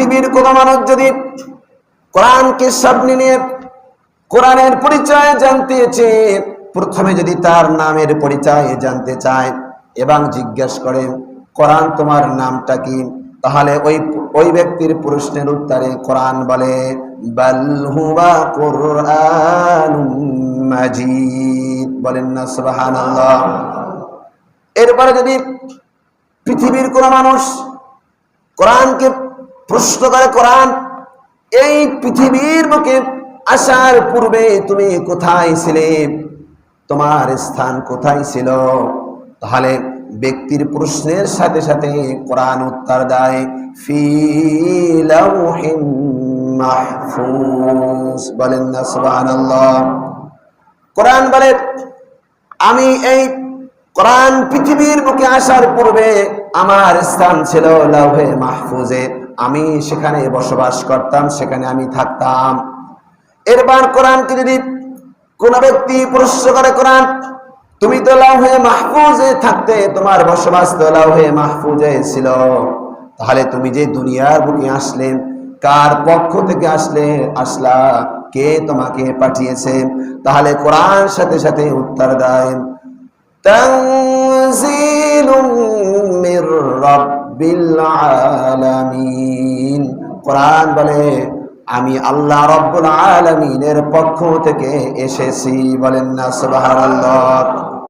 পৃথিবীর কোন মানুষ যদি কোরআনকে সামনে নিয়ে কোরআনের পরিচয় জানতে চেয়ে প্রথমে যদি তার নামের পরিচয় জানতে চায় এবং জিজ্ঞেস করে কোরআন তোমার নামটা কি, তাহলে ওই ব্যক্তির প্রশ্নের উত্তরে কোরআন বলে বাল হুয়া কুরআনুম মাজিদ। বলেন না সুবহানাল্লাহ। এরপরে যদি পৃথিবীর কোন মানুষ কোরআনকে প্রশ্ন করে কোরআন এই পৃথিবীর বুকে আসার পূর্বে তুমি কোথায় ছিলে, তোমার স্থান কোথায় ছিল, তাহলে ব্যক্তির প্রশ্নের সাথে সাথে কোরআন উত্তর দেয় ফি লাউহিন মাহফুজ। বলেন না সুবহানাল্লাহ। কোরআন বলে আমি এই কোরআন পৃথিবীর বুকে আসার পূর্বে আমার স্থান ছিল লাউহে মাহফুজে, আমি সেখানে বসবাস করতাম, সেখানে আমি থাকতাম। এরপর কোরআনকে যদি কোন ব্যক্তি প্রশ্ন করে কোরআন তুমি তো লাউহে মাহফুজে থাকতে, তোমার বসবাস তো লাউহে মাহফুজে ছিল, তাহলে তুমি যে দুনিয়ার বুকে আসলে কার পক্ষ থেকে আসলা, কে তোমাকে পাঠিয়েছে, তাহলে কোরআন সাথে সাথে উত্তর দেয় তানজিলুম মির রাব্বিল আলামিন। কোরআন বলে আমি আল্লাহ রাব্বুল আলামিনের পক্ষ থেকে এসেছি। বলেন না সুবহানাল্লাহ।